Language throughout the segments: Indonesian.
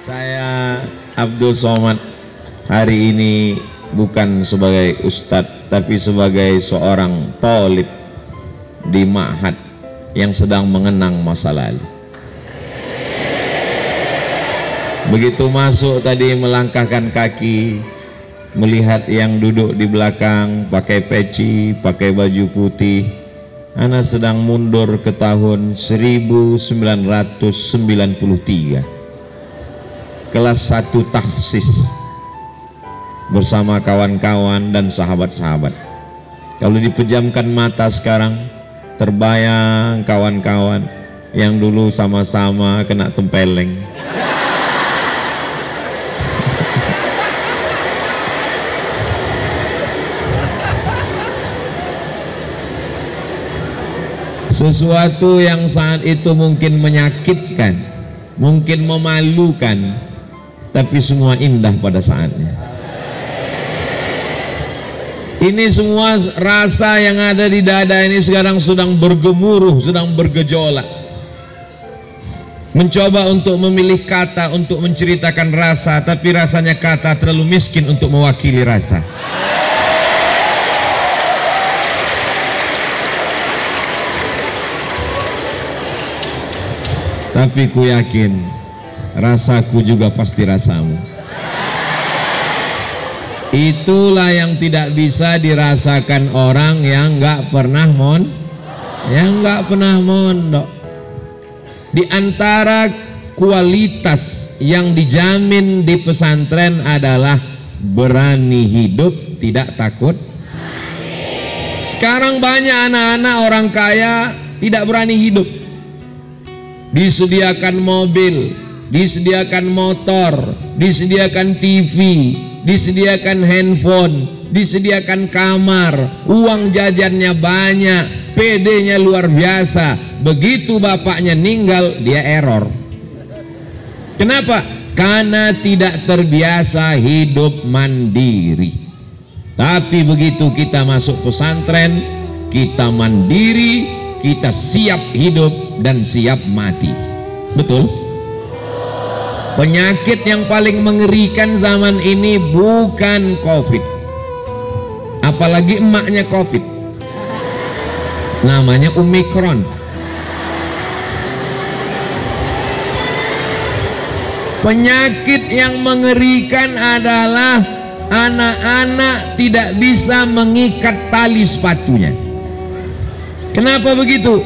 Saya Abdul Somad hari ini bukan sebagai ustadz, tapi sebagai seorang thalib di ma'had yang sedang mengenang masa lalu. Begitu masuk tadi melangkahkan kaki, melihat yang duduk di belakang pakai peci, pakai baju putih, ana sedang mundur ke tahun 1993. Kelas 1 tahsis bersama kawan-kawan dan sahabat-sahabat. Kalau dipejamkan mata sekarang, terbayang kawan-kawan yang dulu sama-sama kena tempeleng. Sesuatu yang saat itu mungkin menyakitkan, mungkin memalukan, tapi semua indah pada saatnya. Ini semua rasa yang ada di dada ini sekarang sedang bergemuruh, sedang bergejolak. Mencoba untuk memilih kata untuk menceritakan rasa, tapi rasanya kata terlalu miskin untuk mewakili rasa. Tapi ku yakin rasaku juga pasti rasamu. Itulah yang tidak bisa dirasakan orang yang nggak pernah mondok. Di antara kualitas yang dijamin di pesantren adalah berani hidup, tidak takut. Sekarang banyak anak-anak orang kaya tidak berani hidup. Disediakan mobil, disediakan motor, disediakan TV, disediakan handphone, disediakan kamar, uang jajannya banyak, PD-nya luar biasa. Begitu bapaknya meninggal, dia error. Kenapa? Karena tidak terbiasa hidup mandiri. Tapi begitu kita masuk pesantren, kita mandiri, kita siap hidup dan siap mati. Betul? Penyakit yang paling mengerikan zaman ini bukan COVID, apalagi emaknya COVID, namanya Omikron. Penyakit yang mengerikan adalah anak-anak tidak bisa mengikat tali sepatunya. Kenapa begitu?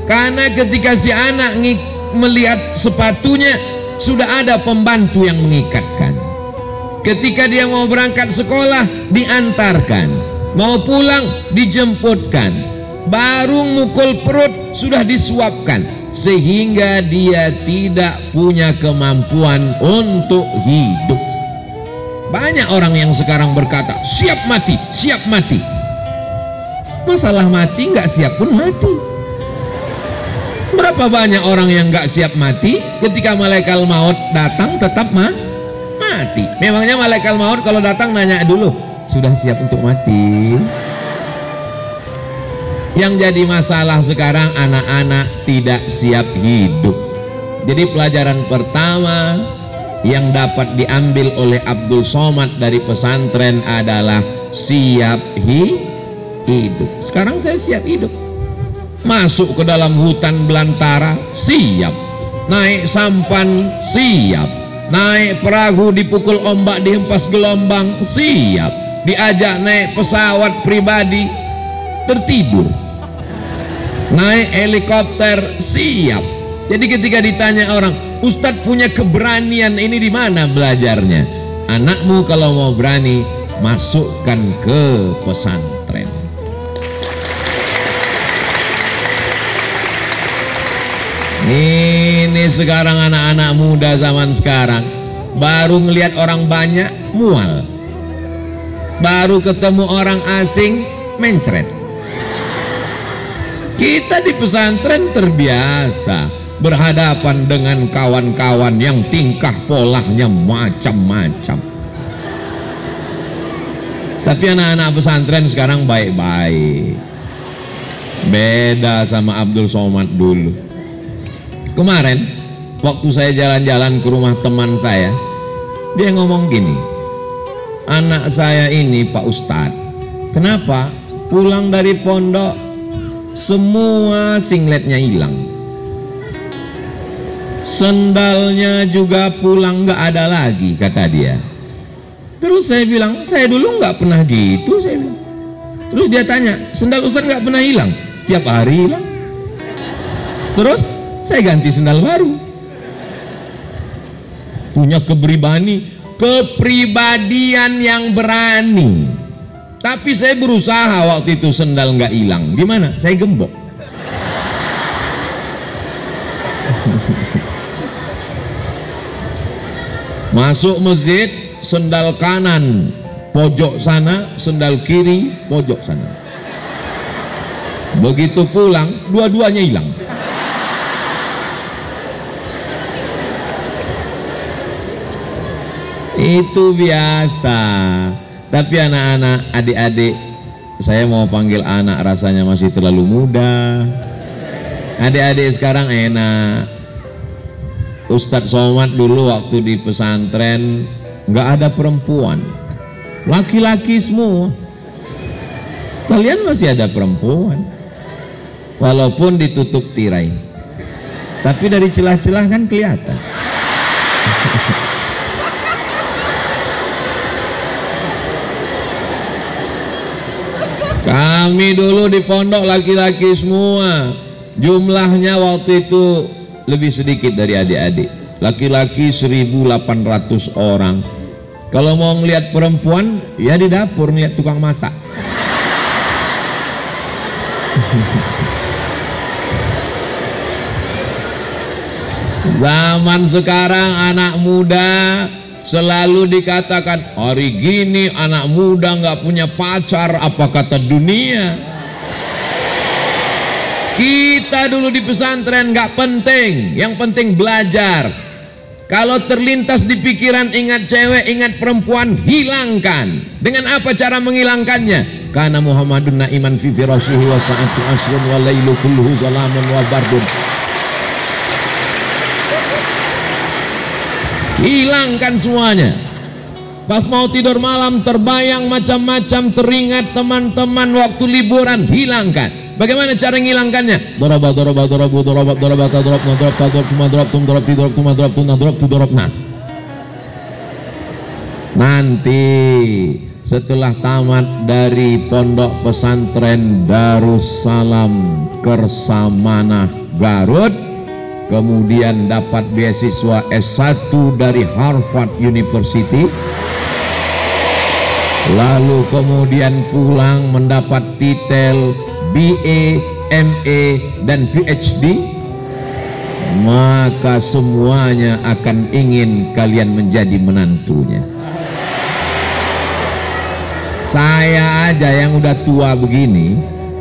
Karena ketika si anak melihat sepatunya, sudah ada pembantu yang mengikatkan. Ketika dia mau berangkat sekolah, diantarkan. Mau pulang, dijemputkan. Baru mukul perut, sudah disuapkan. Sehingga dia tidak punya kemampuan untuk hidup. Banyak orang yang sekarang berkata, siap mati, siap mati. Masalah mati, nggak siap pun mati. Berapa banyak orang yang nggak siap mati, ketika malaikat maut datang tetap mati. Memangnya malaikat maut kalau datang nanya dulu, sudah siap untuk mati? Yang jadi masalah sekarang anak-anak tidak siap hidup. Jadi pelajaran pertama yang dapat diambil oleh Abdul Somad dari pesantren adalah siap hidup. Sekarang saya siap hidup. Masuk ke dalam hutan belantara, siap. Naik sampan, siap. Naik perahu dipukul ombak, dihempas gelombang, siap. Diajak naik pesawat pribadi, tertidur. Naik helikopter, siap. Jadi ketika ditanya orang, Ustadz punya keberanian ini di mana belajarnya? Anakmu kalau mau berani, masukkan ke pesantren. Ini sekarang anak-anak muda zaman sekarang baru ngelihat orang banyak mual, baru ketemu orang asing mencret. Kita di pesantren terbiasa berhadapan dengan kawan-kawan yang tingkah polanya macam-macam. Tapi anak-anak pesantren sekarang baik-baik, beda sama Abdul Somad dulu. Kemarin waktu saya jalan-jalan ke rumah teman saya, dia ngomong gini, anak saya ini Pak Ustadz, kenapa pulang dari pondok semua singletnya hilang, sendalnya juga pulang nggak ada lagi, kata dia. Terus saya bilang, saya dulu nggak pernah gitu, saya bilang. Terus dia tanya, sendal Ustadz nggak pernah hilang? Tiap hari hilang. Terus saya ganti sendal baru. Punya kepribadian yang berani. Tapi saya berusaha waktu itu sendal nggak hilang. Gimana? Saya gembok. Masuk masjid, sendal kanan pojok sana, sendal kiri pojok sana. Begitu pulang, dua-duanya hilang. Itu biasa. Tapi anak-anak, adik-adik, saya mau panggil anak rasanya masih terlalu muda. Adik-adik sekarang enak. Ustadz Somad dulu waktu di pesantren nggak ada perempuan, laki-laki semua. Kalian masih ada perempuan, walaupun ditutup tirai, tapi dari celah-celah kan kelihatan. Kami dulu di pondok laki-laki semua, jumlahnya waktu itu lebih sedikit dari adik-adik, laki-laki 1.800 orang. Kalau mau ngelihat perempuan, ya di dapur ngelihat tukang masak. Zaman sekarang anak muda selalu dikatakan, hari gini anak muda nggak punya pacar, apa kata dunia. Kita dulu di pesantren nggak penting, yang penting belajar. Kalau terlintas di pikiran ingat cewek, ingat perempuan, hilangkan. Dengan apa cara menghilangkannya? Karena Muhammadun na'iman fi firasyihi wa sa'atu asrun wa lailu kulluhu zalamun wa bardun. Hilangkan semuanya. Pas mau tidur malam terbayang macam-macam, teringat teman-teman waktu liburan, hilangkan. Bagaimana cara menghilangkannya? Nanti setelah tamat dari pondok pesantren Darussalam Kersamanah Garut, kemudian dapat beasiswa S1 dari Harvard University, lalu kemudian pulang mendapat titel BA, MA, dan PhD, maka semuanya akan ingin kalian menjadi menantunya. Saya aja yang udah tua begini,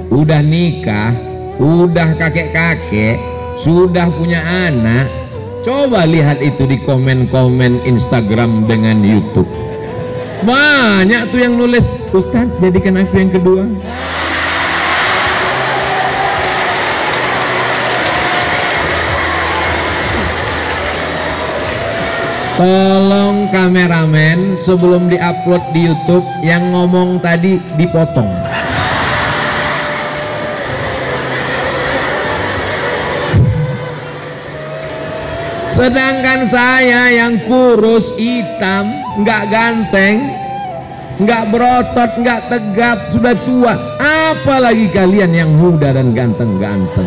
udah nikah, udah kakek-kakek, sudah punya anak. Coba lihat itu di komen-komen Instagram dengan YouTube. Banyak tuh yang nulis, Ustadz jadikan aku yang kedua. Tolong kameramen sebelum diupload di YouTube yang ngomong tadi dipotong. Sedangkan saya yang kurus, hitam, nggak ganteng, nggak berotot, nggak tegap, sudah tua. Apalagi kalian yang muda dan ganteng-ganteng.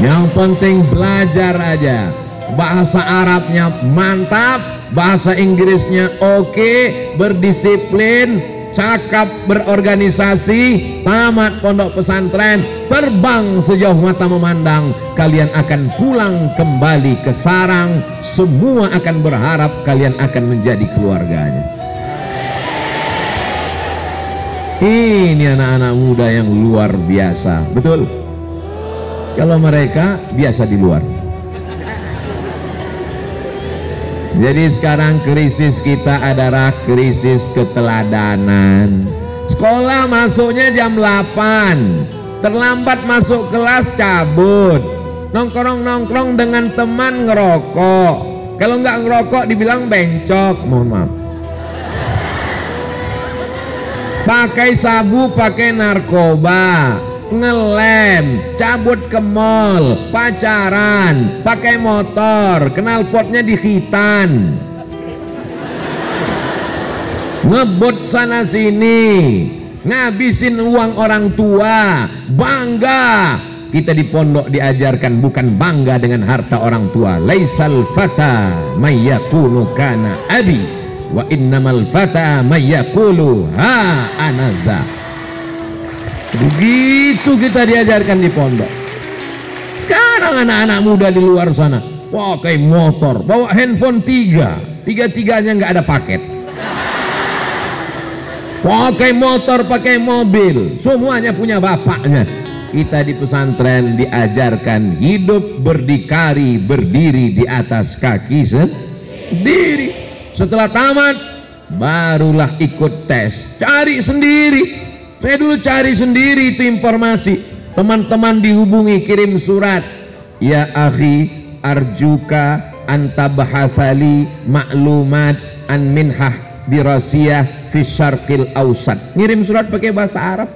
Yang penting belajar aja. Bahasa Arabnya mantap, bahasa Inggrisnya oke, berdisiplin, cakap, berorganisasi, tamat pondok pesantren, terbang sejauh mata memandang. Kalian akan pulang kembali ke sarang, semua akan berharap kalian akan menjadi keluarganya. Ini anak-anak muda yang luar biasa, betul? Kalau mereka biasa di luar. Jadi sekarang krisis kita adalah krisis keteladanan. Sekolah masuknya jam 8, terlambat masuk kelas cabut, nongkrong dengan teman ngerokok. Kalau nggak ngerokok dibilang bencok, mohon maaf. Pakai sabu, pakai narkoba, ngelem, cabut ke mall, pacaran, pakai motor, knalpotnya di khitan, ngebut sana sini, ngabisin uang orang tua, bangga. Kita di pondok diajarkan bukan bangga dengan harta orang tua. Laisal fata mayyakunu kana abi wa innamal fata mayyakulu ha anadza. Begitu kita diajarkan di pondok. Sekarang anak-anak muda di luar sana pakai motor, bawa handphone tiga-tiganya nggak ada paket. Pakai motor, pakai mobil, semuanya punya bapaknya. Kita di pesantren diajarkan hidup berdikari, berdiri di atas kaki sendiri. Setelah tamat barulah ikut tes, cari sendiri. Saya dulu cari sendiri itu informasi. Teman-teman dihubungi, kirim surat, ya akhi arjuka anta bahasali maklumat an minhah dirasiyah fi syarqil ausat. Ngirim surat pakai bahasa Arab,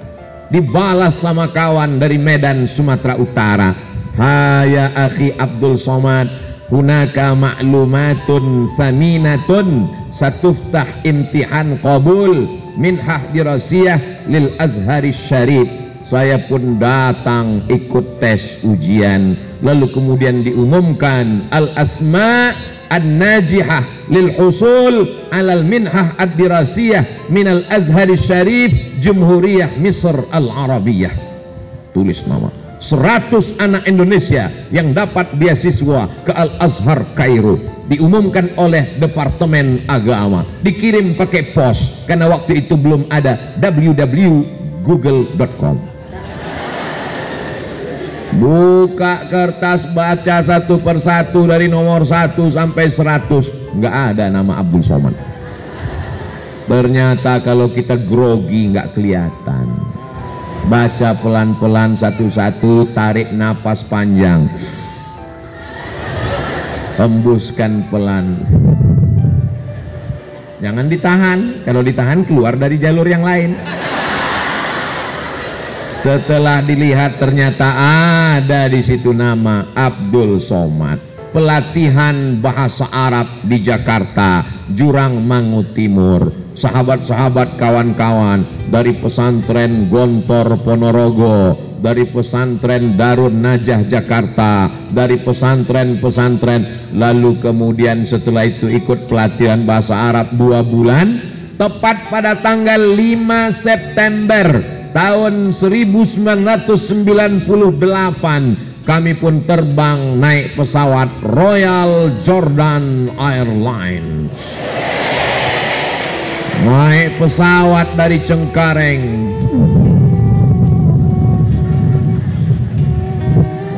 dibalas sama kawan dari Medan, Sumatera Utara. Haya akhi Abdul Somad, hunaka maklumatun saminatun satuftah imtihan qabul minhah dirasiyah lil Azhari Syarif. Saya pun datang ikut tes ujian, lalu kemudian diumumkan al asma an-najihah lil husul alal minhah ad-dirasiyah minal Azhari Syarif Jumhuriyah Misr Al-Arabiyah. Tulis nama 100 anak Indonesia yang dapat beasiswa ke Al-Azhar Kairo, diumumkan oleh Departemen Agama, dikirim pakai pos karena waktu itu belum ada www.google.com. Buka kertas, baca satu persatu dari nomor 1 sampai 100, nggak ada nama Abdul Somad. Ternyata kalau kita grogi nggak kelihatan. Baca pelan-pelan satu-satu, tarik napas panjang, hembuskan pelan. Jangan ditahan, kalau ditahan keluar dari jalur yang lain. Setelah dilihat ternyata ada di situ nama Abdul Somad. Pelatihan bahasa Arab di Jakarta, Jurang Mangu Timur. Sahabat-sahabat, kawan-kawan dari pesantren Gontor Ponorogo, dari pesantren Darun Najah Jakarta, dari pesantren-pesantren, lalu kemudian setelah itu ikut pelatihan bahasa Arab 2 bulan. Tepat pada tanggal 5 September tahun 1998 kami pun terbang naik pesawat Royal Jordan Airlines. Naik pesawat dari Cengkareng.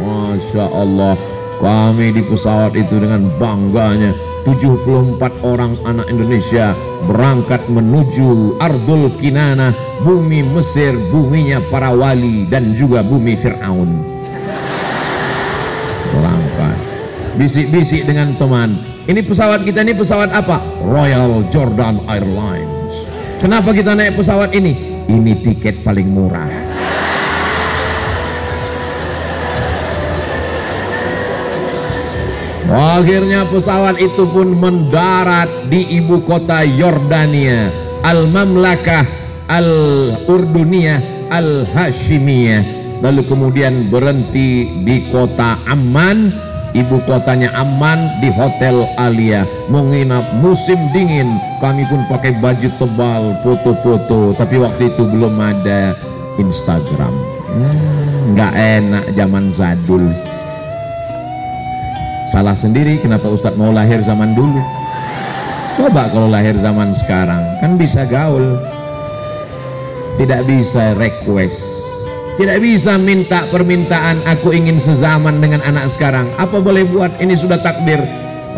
Masya Allah, kami di pesawat itu dengan bangganya 74 orang anak Indonesia berangkat menuju Ardul Kinanah, bumi Mesir, buminya para wali dan juga bumi Fir'aun. Berangkat bisik-bisik dengan teman, ini pesawat kita, ini pesawat apa? Royal Jordan Airlines. Kenapa kita naik pesawat ini? Ini tiket paling murah. Akhirnya pesawat itu pun mendarat di ibu kota Yordania, Al-Mamlakah Al-Urduniyah Al-Hashimiyah. Lalu kemudian berhenti di kota Amman, ibu kotanya Amman, di Hotel Alia. Menginap musim dingin, kami pun pakai baju tebal, foto-foto. Tapi waktu itu belum ada Instagram. Nggak enak zaman zadul. Salah sendiri, kenapa Ustadz mau lahir zaman dulu? Coba kalau lahir zaman sekarang, kan bisa gaul. Tidak bisa request, tidak bisa minta permintaan, aku ingin sezaman dengan anak sekarang. Apa boleh buat, ini sudah takdir.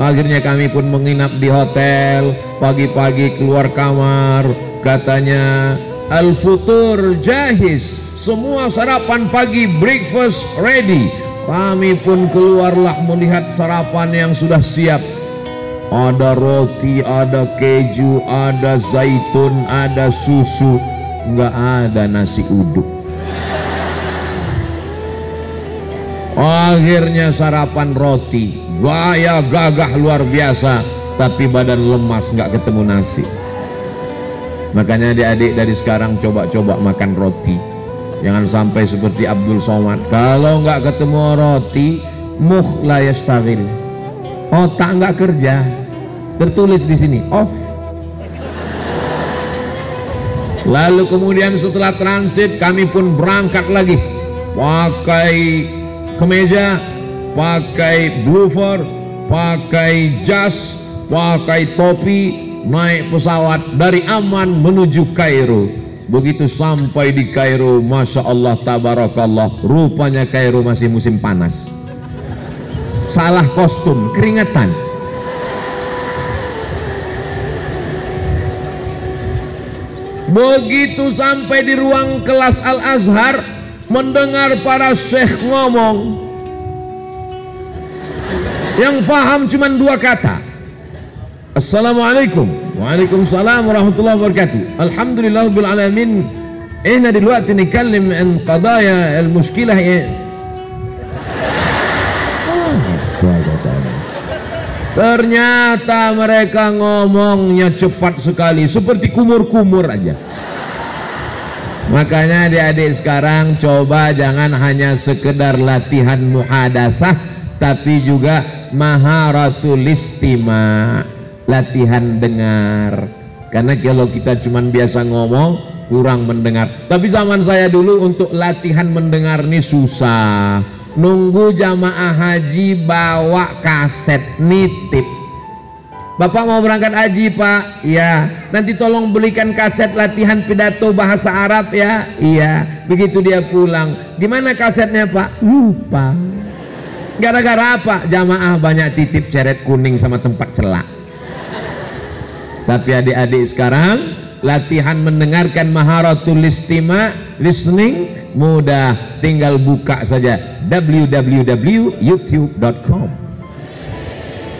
Akhirnya kami pun menginap di hotel. Pagi-pagi keluar kamar, katanya Al-Futur Jahiz, semua sarapan pagi, breakfast ready. Kami pun keluarlah melihat sarapan yang sudah siap. Ada roti, ada keju, ada zaitun, ada susu, nggak ada nasi uduk. Akhirnya sarapan roti, gaya gagah luar biasa, tapi badan lemas, nggak ketemu nasi. Makanya adik-adik dari sekarang coba-coba makan roti. Jangan sampai seperti Abdul Somad, kalau nggak ketemu roti, mukh la yashtagil, otak nggak kerja. Tertulis di sini off. Lalu kemudian setelah transit kami pun berangkat lagi, pakai kemeja, pakai bloofer, pakai jas, pakai topi, naik pesawat dari Amman menuju Kairo. Begitu sampai di Kairo, Masya Allah tabarakallah, rupanya Kairo masih musim panas. Salah kostum, keringetan. Begitu sampai di ruang kelas Al-Azhar, mendengar para syekh ngomong, yang faham cuma dua kata, Assalamualaikum. Waalaikumsalam warahmatullahi wabarakatuh. Alhamdulillah rabbil alamin. Ihna dلوقتي نتكلم عن قضايا المشكلة. Ternyata mereka ngomongnya cepat sekali, seperti kumur-kumur aja. Makanya adik-adik sekarang coba jangan hanya sekedar latihan muhadatsah, tapi juga maharatul istima', latihan dengar. Karena kalau kita cuman biasa ngomong, kurang mendengar. Tapi zaman saya dulu untuk latihan mendengar ini susah. Nunggu jamaah haji bawa kaset nitip. Bapak mau berangkat haji Pak? Iya. Nanti tolong belikan kaset latihan pidato bahasa Arab ya. Iya. Begitu dia pulang, gimana kasetnya Pak? Lupa. Gara-gara apa? Jamaah banyak titip ceret kuning sama tempat celak. Tapi adik-adik sekarang latihan mendengarkan maharatul istima', listening, mudah, tinggal buka saja www.youtube.com.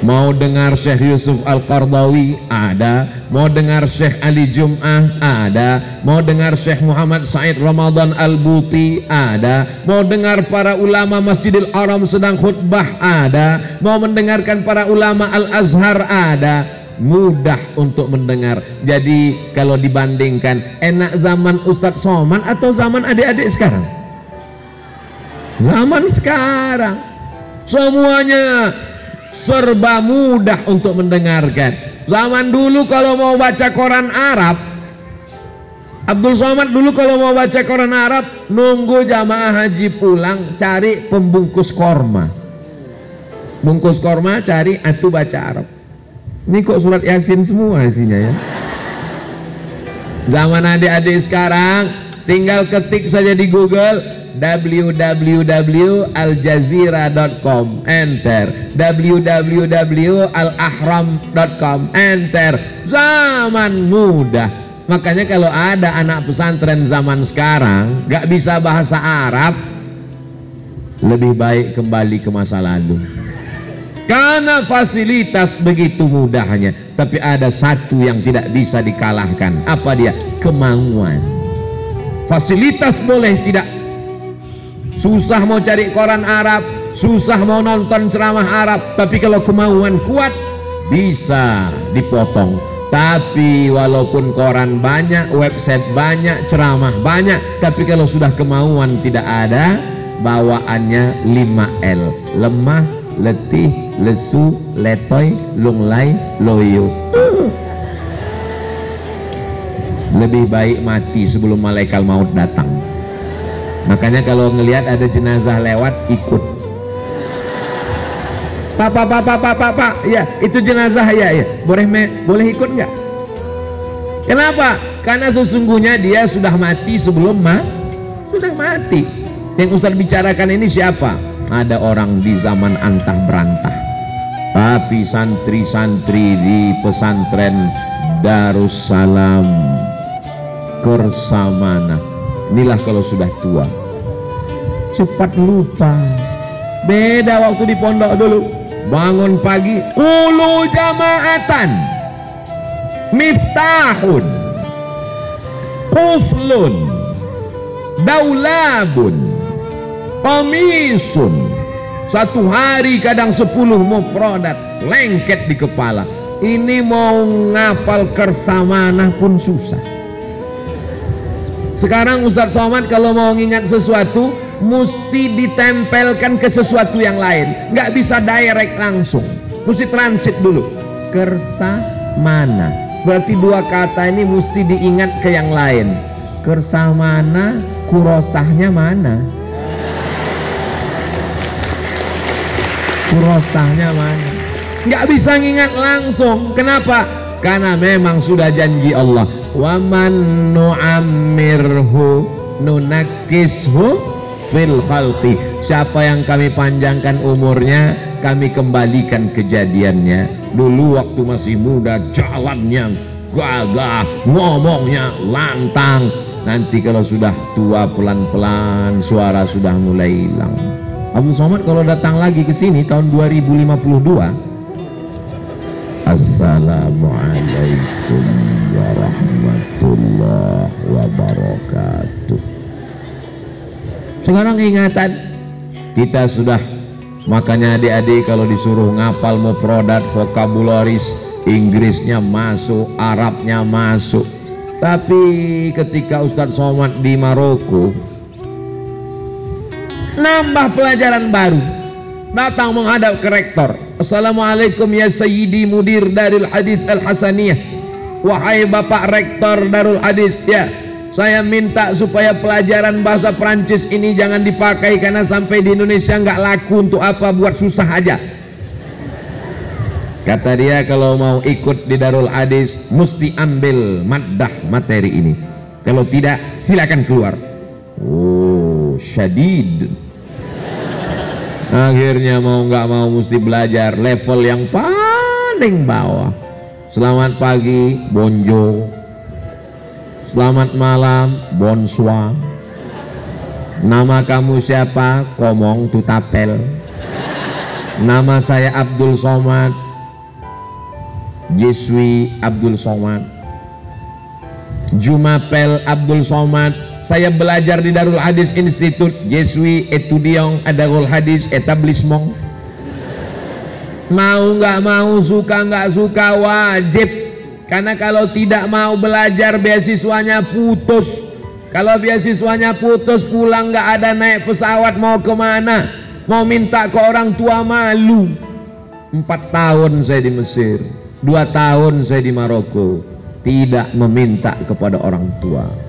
Mau dengar Syekh Yusuf Al-Qardawi ada, mau dengar Syekh Ali Jum'ah ada, mau dengar Syekh Muhammad Said Ramadan Al-Buti ada, mau dengar para ulama Masjidil Haram sedang khutbah ada, mau mendengarkan para ulama Al-Azhar ada. Mudah untuk mendengar. Jadi kalau dibandingkan, enak zaman Ustadz Somad atau zaman adik-adik sekarang? Zaman sekarang semuanya serba mudah untuk mendengarkan. Zaman dulu kalau mau baca koran Arab, Abdul Somad dulu kalau mau baca koran Arab, nunggu jamaah haji pulang, cari pembungkus korma. Bungkus korma, cari, atuh baca Arab. Ini kok surat Yasin semua isinya ya. Zaman adik-adik sekarang tinggal ketik saja di Google www.aljazira.com, enter, www.alahram.com, enter. Zaman mudah. Makanya kalau ada anak pesantren zaman sekarang gak bisa bahasa Arab, lebih baik kembali ke masa lalu. Karena fasilitas begitu mudahnya, tapi ada satu yang tidak bisa dikalahkan. Apa dia? Kemauan. Fasilitas boleh tidak, susah mau cari koran Arab, susah mau nonton ceramah Arab, tapi kalau kemauan kuat bisa dipotong. Tapi walaupun koran banyak, website banyak, ceramah banyak, tapi kalau sudah kemauan tidak ada, bawaannya 5L: lemah, letih, lesu, letoy, lunglai, loyo. Lebih baik mati sebelum malaikat maut datang. Makanya kalau ngelihat ada jenazah lewat, ikut. Pak, ya itu jenazah ya. Boleh ikut nggak? Kenapa? Karena sesungguhnya dia sudah mati sebelum sudah mati. Yang Ustaz bicarakan ini siapa? Ada orang di zaman antah berantah, tapi santri-santri di pesantren Darussalam Kersamana inilah kalau sudah tua cepat lupa. Beda waktu di pondok dulu. Bangun pagi, ulu jamaatan, miftahun, kuflun, daulabun, komisun. Satu hari kadang 10 mufradat, lengket di kepala. Ini mau ngapal kersamanah pun susah. Sekarang Ustadz Somad kalau mau ngingat sesuatu mesti ditempelkan ke sesuatu yang lain, nggak bisa direct langsung, mesti transit dulu. Kersamana berarti 2 kata ini mesti diingat ke yang lain. Kersamana, kurosahnya mana? Kurosahnya mana? Nggak bisa ngingat langsung. Kenapa? Karena memang sudah janji Allah, wa man nu'ammirhu nunakishu fil khalqi. Siapa yang kami panjangkan umurnya, kami kembalikan kejadiannya. Dulu waktu masih muda jalannya gagah, ngomongnya lantang. Nanti kalau sudah tua pelan-pelan suara sudah mulai hilang. Abdul Somad kalau datang lagi ke sini tahun 2052, Assalamualaikum warahmatullahi wabarakatuh. Sekarang ingatan kita sudah, makanya adik-adik kalau disuruh ngapal mufradat, vokabularis, Inggrisnya masuk, Arabnya masuk. Tapi ketika Ustadz Somad di Maroko nambah pelajaran baru, datang menghadap ke rektor. Assalamualaikum ya Sayyidi Mudir Darul Hadis Al-Hasaniyah. Wahai Bapak Rektor Darul Hadis, ya, saya minta supaya pelajaran bahasa Prancis ini jangan dipakai karena sampai di Indonesia nggak laku. Untuk apa? Buat susah aja. Kata dia kalau mau ikut di Darul Hadis mesti ambil maddah materi ini. Kalau tidak silakan keluar. Oh, syadid. Akhirnya mau nggak mau mesti belajar level yang paling bawah. Selamat pagi, bonjour. Selamat malam, bonsoir. Nama kamu siapa? Komong tutapel. Nama saya Abdul Somad. Je suis Abdul Somad. Jumapel Abdul Somad. Saya belajar di Darul Hadis Institute. Je suis étudiant à Darul Hadis établissement. Mau nggak mau, suka nggak suka, wajib. Karena kalau tidak mau belajar beasiswanya putus. Kalau beasiswanya putus, pulang nggak ada, naik pesawat mau kemana? Mau minta ke orang tua malu. 4 tahun saya di Mesir, 2 tahun saya di Maroko, tidak meminta kepada orang tua.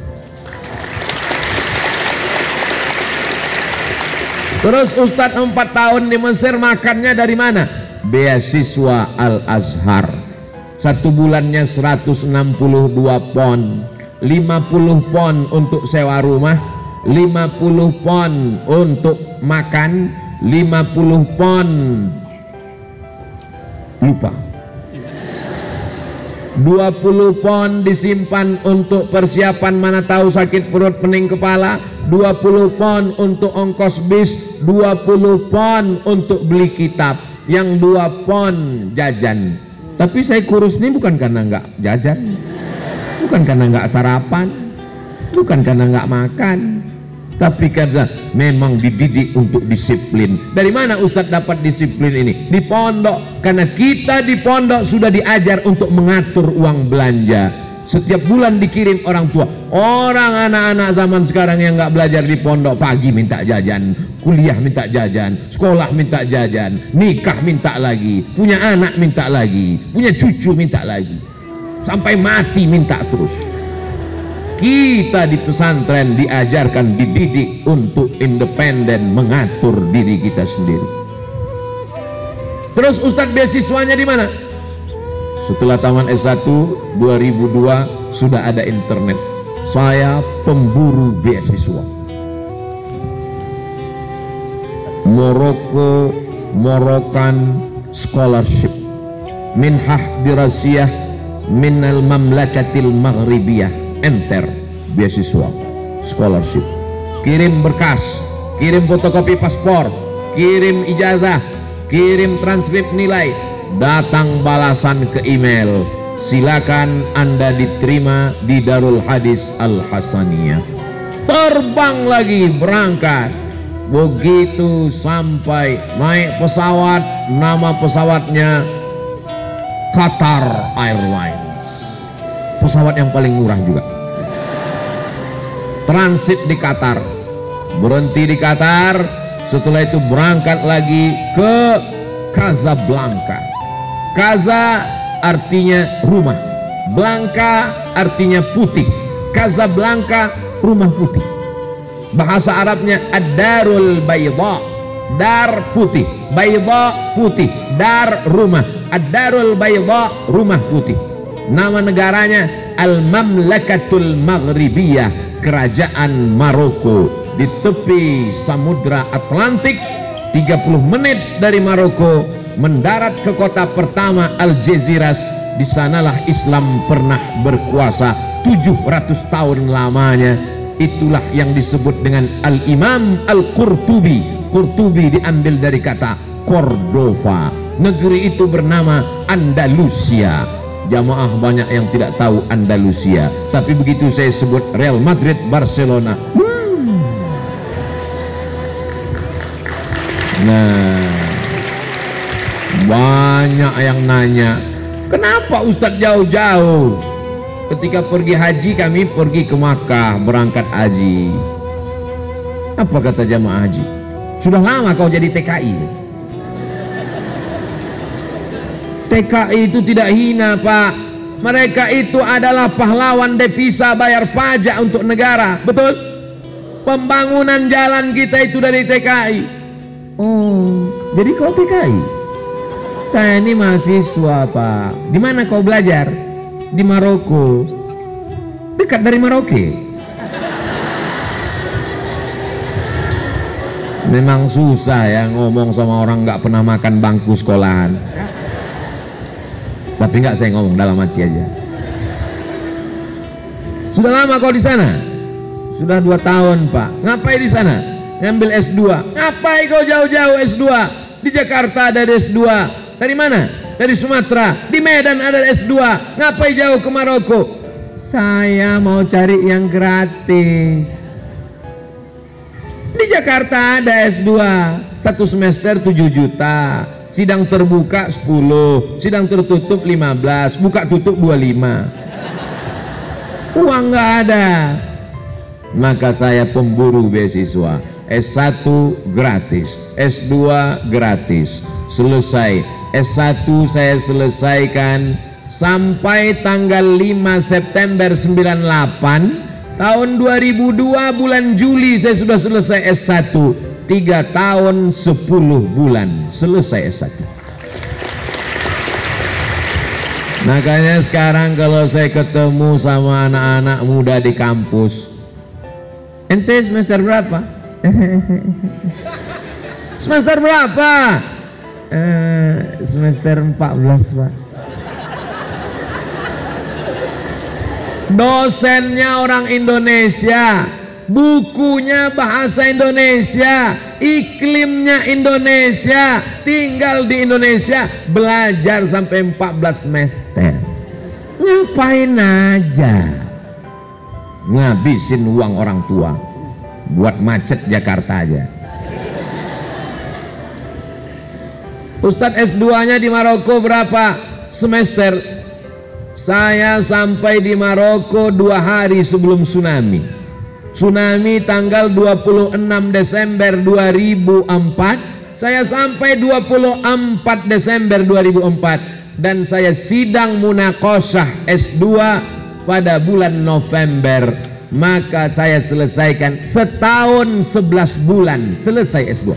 Terus Ustadz 4 tahun di Mesir, makannya dari mana? Beasiswa Al-Azhar. 1 bulannya 162 pon, 50 pon untuk sewa rumah, 50 pon untuk makan, 50 pon lupa, 20 pon disimpan untuk persiapan mana tahu sakit perut pening kepala, 20 pon untuk ongkos bis, 20 pon untuk beli kitab, yang 2 pon jajan. Tapi saya kurus ini bukan karena nggak jajan, bukan karena nggak sarapan, bukan karena nggak makan, tapi karena memang dididik untuk disiplin. Dari mana Ustadz dapat disiplin ini? Di pondok. Karena kita di pondok sudah diajar untuk mengatur uang belanja. Setiap bulan dikirim orang tua. Orang anak-anak zaman sekarang yang nggak belajar di pondok, pagi minta jajan, kuliah minta jajan, sekolah minta jajan, nikah minta lagi, punya anak minta lagi, punya cucu minta lagi, sampai mati minta terus. Kita di pesantren diajarkan, dididik untuk independen, mengatur diri kita sendiri. Terus Ustadz beasiswanya di mana? Setelah taman S1 2002 sudah ada internet. Saya pemburu beasiswa. Moroccan Scholarship, minhah dirasiyah minal mamlakatil maghribiyah, enter beasiswa scholarship. Kirim berkas, kirim fotokopi paspor, kirim ijazah, kirim transkrip nilai, datang balasan ke email, silakan Anda diterima di Darul Hadis Al Hasaniyah. Terbang lagi, berangkat. Begitu sampai naik pesawat, nama pesawatnya Qatar Airlines, pesawat yang paling murah juga. Transit di Qatar, berhenti di Qatar, setelah itu berangkat lagi ke Casablanca. Kaza artinya rumah, Blanca artinya putih. Casablanca rumah putih. Bahasa Arabnya ad-darul bayda, dar putih, bayda putih, dar rumah, ad-darul bayda rumah putih. Nama negaranya Al-Mamlakatul Maghribiyah, kerajaan Maroko, di tepi Samudra Atlantik. 30 menit dari Maroko, mendarat ke kota pertama Algeciras. Di sanalah Islam pernah berkuasa 700 tahun lamanya. Itulah yang disebut dengan Al-Imam Al-Qurtubi. Qurtubi diambil dari kata Cordova. Negeri itu bernama Andalusia. Jamaah banyak yang tidak tahu Andalusia, tapi begitu saya sebut Real Madrid, Barcelona, nah, banyak yang nanya, kenapa Ustadz jauh-jauh? Ketika pergi haji, kami pergi ke Makkah, berangkat haji. Apa kata jamaah haji? Sudah lama kau jadi TKI. TKI itu tidak hina, Pak. Mereka itu adalah pahlawan devisa, bayar pajak untuk negara. Betul? Pembangunan jalan kita itu dari TKI. Oh, jadi kau TKI? Saya ini mahasiswa, Pak. Di mana kau belajar? Di Maroko. Dekat dari Maroke. Memang susah ya ngomong sama orang nggak pernah makan bangku sekolahan. Tapi nggak, saya ngomong dalam hati aja. Sudah lama kau di sana? Sudah 2 tahun, Pak. Ngapain di sana? Ngambil S2. Ngapain kau jauh-jauh S2? Di Jakarta ada S2. Dari mana? Dari Sumatera. Di Medan ada S2. Ngapain jauh ke Maroko? Saya mau cari yang gratis. Di Jakarta ada S2, 1 semester 7 juta. Sidang terbuka 10, sidang tertutup 15, buka tutup 25. Uang nggak ada. Maka saya pemburu beasiswa. S1 gratis, S2 gratis. Selesai. S1 saya selesaikan sampai tanggal 5 September 98. Tahun 2002 bulan Juli saya sudah selesai S1. 3 tahun 10 bulan selesai S1. Makanya sekarang kalau saya ketemu sama anak-anak muda di kampus, ente semester berapa? Semester berapa? Semester 14, Pak. Dosennya orang Indonesia, bukunya bahasa Indonesia, iklimnya Indonesia, tinggal di Indonesia, belajar sampai 14 semester. Ngapain aja ngabisin uang orang tua buat macet Jakarta aja. Ustadz S2-nya di Maroko berapa semester? Saya sampai di Maroko 2 hari sebelum tsunami. Tsunami tanggal 26 Desember 2004. Saya sampai 24 Desember 2004. Dan saya sidang munaqashah S2 pada bulan November. Maka saya selesaikan setahun 11 bulan selesai S2.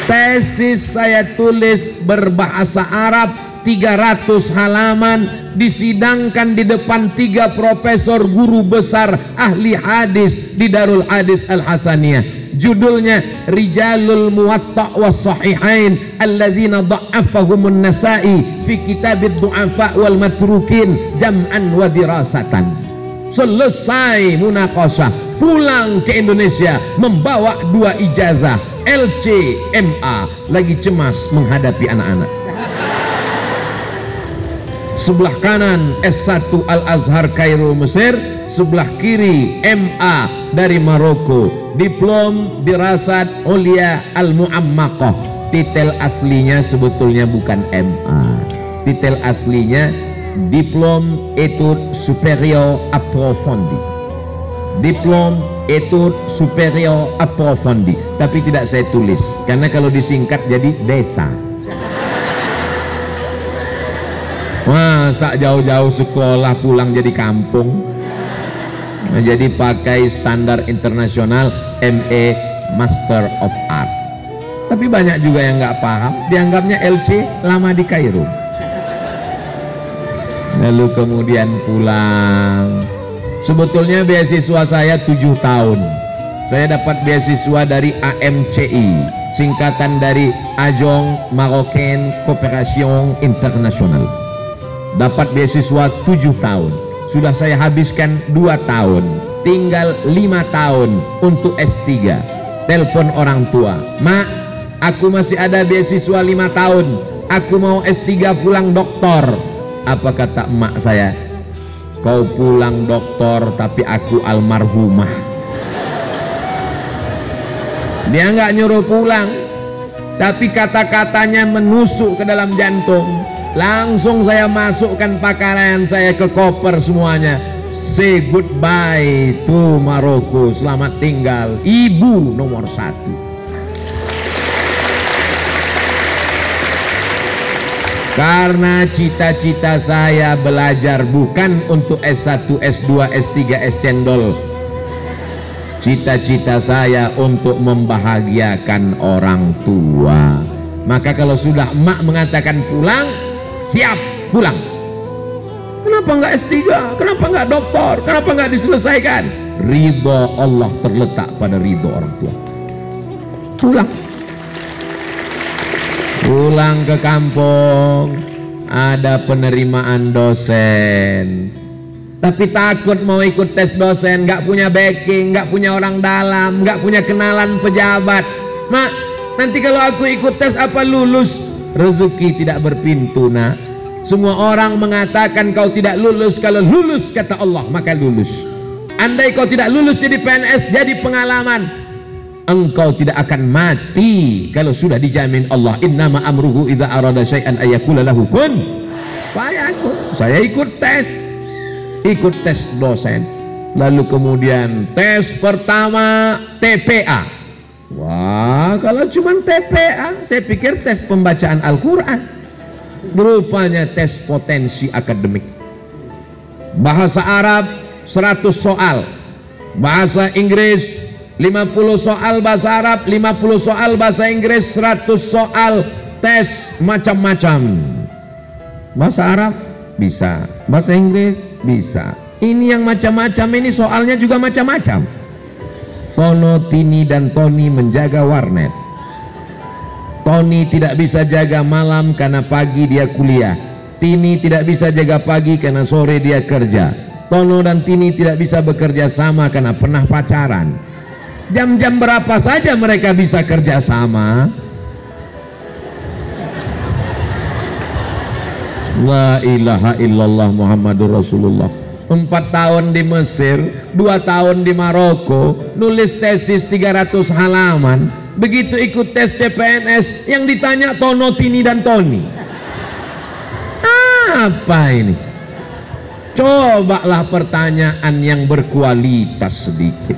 Tesis saya tulis berbahasa Arab 300 halaman, disidangkan di depan 3 profesor guru besar ahli hadis di Darul Hadis Al Hasaniyah. Judulnya Rijalul Muwatta' was Sahihain alladzina dha'afahumun Nasa'i fi kitabid du'afa wal matrukin jam'an wa dirasatan. Selesai munaqashah, pulang ke Indonesia membawa 2 ijazah LC-MA, lagi cemas menghadapi anak-anak. Sebelah kanan S1 Al-Azhar Kairo Mesir, sebelah kiri MA dari Maroko, diplom dirasat Ulia Al-Mu'ammaqah. Titel aslinya sebetulnya bukan MA, titel aslinya Diplom Études Supérieures Approfondies, Diplom Études Supérieures Approfondies, tapi tidak saya tulis karena kalau disingkat jadi desa. Masa jauh-jauh sekolah pulang jadi kampung. Nah, jadi pakai standar internasional MA Master of Art. Tapi banyak juga yang nggak paham, dianggapnya LC lama di Kairo. Lalu kemudian pulang. Sebetulnya beasiswa saya 7 tahun. Saya dapat beasiswa dari AMCI, singkatan dari Agence Marocaine Coopération Internationale. Dapat beasiswa 7 tahun. Sudah saya habiskan 2 tahun, tinggal 5 tahun untuk S3. Telepon orang tua, "Mak, aku masih ada beasiswa 5 tahun, aku mau S3 pulang doktor." Apa kata emak saya? "Kau pulang doktor tapi aku almarhumah." Dia nggak nyuruh pulang, tapi kata-katanya menusuk ke dalam jantung. Langsung saya masukkan pakaian saya ke koper semuanya. Say goodbye to Maroko, selamat tinggal ibu nomor 1. Karena cita-cita saya belajar bukan untuk S1, S2, S3, S cendol. Cita-cita saya untuk membahagiakan orang tua. Maka kalau sudah emak mengatakan pulang, siap pulang. Kenapa nggak S3? Kenapa nggak doktor? Kenapa nggak diselesaikan? Ridho Allah terletak pada ridho orang tua. Pulang. Pulang ke kampung, ada penerimaan dosen. Tapi takut mau ikut tes dosen, nggak punya backing, nggak punya orang dalam, nggak punya kenalan pejabat. "Mak, nanti kalau aku ikut tes apa lulus?" Rezeki tidak berpintu, nak. Semua orang mengatakan kau tidak lulus. Kalau lulus kata Allah maka lulus. Andai kau tidak lulus jadi PNS, jadi pengalaman, engkau tidak akan mati kalau sudah dijamin Allah. Innama amruhu idza arada syai'an ayyakula lahu kun fayakun. Saya ikut tes dosen. Lalu kemudian tes pertama TPA. Wah, kalau cuma TPA, saya pikir tes pembacaan Al-Quran. Rupanya tes potensi akademik. Bahasa Arab 100 soal, bahasa Inggris 50 soal bahasa Arab, 50 soal bahasa Inggris, 100 soal tes macam-macam. Bahasa Arab bisa, bahasa Inggris bisa. Ini yang macam-macam ini soalnya juga macam-macam. Tono, Tini, dan Tony menjaga warnet. Tony tidak bisa jaga malam karena pagi dia kuliah. Tini tidak bisa jaga pagi karena sore dia kerja. Tono dan Tini tidak bisa bekerja sama karena pernah pacaran. Jam-jam berapa saja mereka bisa kerja sama? La ilaha illallah Muhammadur Rasulullah. 4 tahun di Mesir, 2 tahun di Maroko, nulis tesis 300 halaman. Begitu ikut tes CPNS, yang ditanya Tono, Tini, dan Tony. Apa ini? Cobalah pertanyaan yang berkualitas sedikit.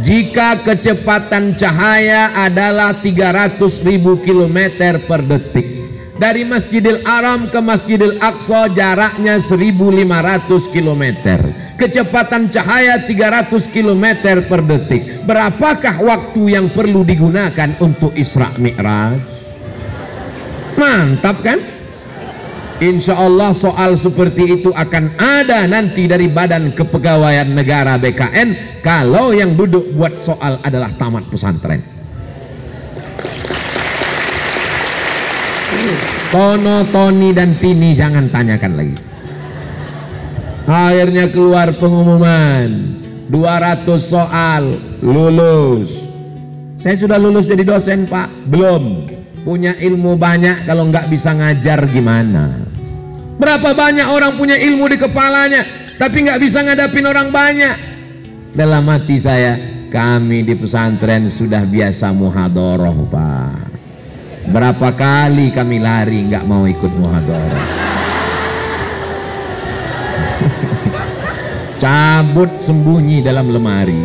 Jika kecepatan cahaya adalah 300.000 km per detik, dari Masjidil Haram ke Masjidil Aqsa jaraknya 1.500 km. Kecepatan cahaya 300 km per detik. Berapakah waktu yang perlu digunakan untuk Isra Mi'raj? Mantap kan? Insya Allah soal seperti itu akan ada nanti dari Badan Kepegawaian Negara BKN kalau yang duduk buat soal adalah tamat pesantren. Tono, Tony, dan Tini jangan tanyakan lagi. Akhirnya keluar pengumuman, 200 soal, lulus. Saya sudah lulus jadi dosen, Pak? Belum. Punya ilmu banyak, kalau nggak bisa ngajar gimana? Berapa banyak orang punya ilmu di kepalanya, tapi nggak bisa ngadapin orang banyak. Dalam hati saya, kami di pesantren sudah biasa muhadharah, Pak. Berapa kali kami lari nggak mau ikut muhadharah. Cabut sembunyi dalam lemari,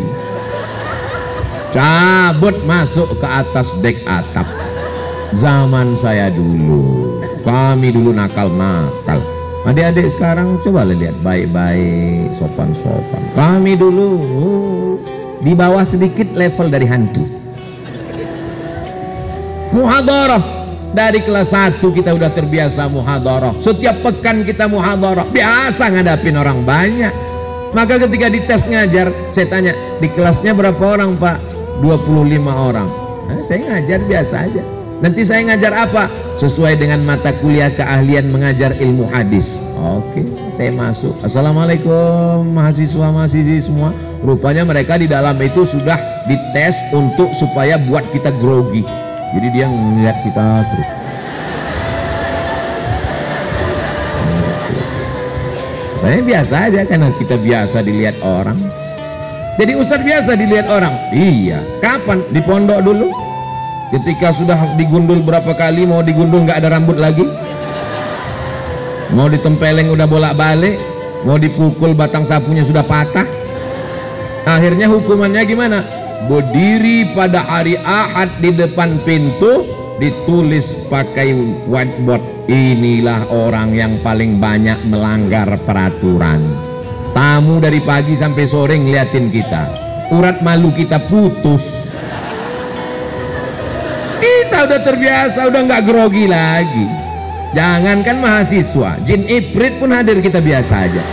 cabut masuk ke atas dek atap. Zaman saya dulu, kami dulu nakal-nakal. Adik-adik sekarang coba lihat baik-baik, sopan-sopan. Kami dulu di bawah sedikit level dari hantu. Muhadharah dari kelas 1 kita udah terbiasa muhadharah. Setiap pekan kita muhadharah, biasa ngadapin orang banyak. Maka ketika dites ngajar, saya tanya, di kelasnya berapa orang, Pak? 25 orang. Nah, saya ngajar biasa aja. Nanti saya ngajar apa? Sesuai dengan mata kuliah keahlian mengajar ilmu hadis. Oke, saya masuk. Assalamualaikum mahasiswa-mahasiswi semua. Rupanya mereka di dalam itu sudah dites untuk supaya buat kita grogi. Jadi dia ngeliat kita terus. Saya biasa aja karena kita biasa dilihat orang. Jadi Ustadz biasa dilihat orang. Iya. Kapan? Di pondok dulu. Ketika sudah digundul berapa kali, mau digundul nggak ada rambut lagi. Mau ditempeleng udah bolak-balik. Mau dipukul batang sapunya sudah patah. Akhirnya hukumannya gimana? Berdiri pada hari Ahad di depan pintu, ditulis pakai whiteboard, inilah orang yang paling banyak melanggar peraturan. Tamu dari pagi sampai sore ngeliatin kita, urat malu kita putus. Kita udah terbiasa, udah nggak grogi lagi. Jangankan mahasiswa, jin ifrit pun hadir kita biasa aja.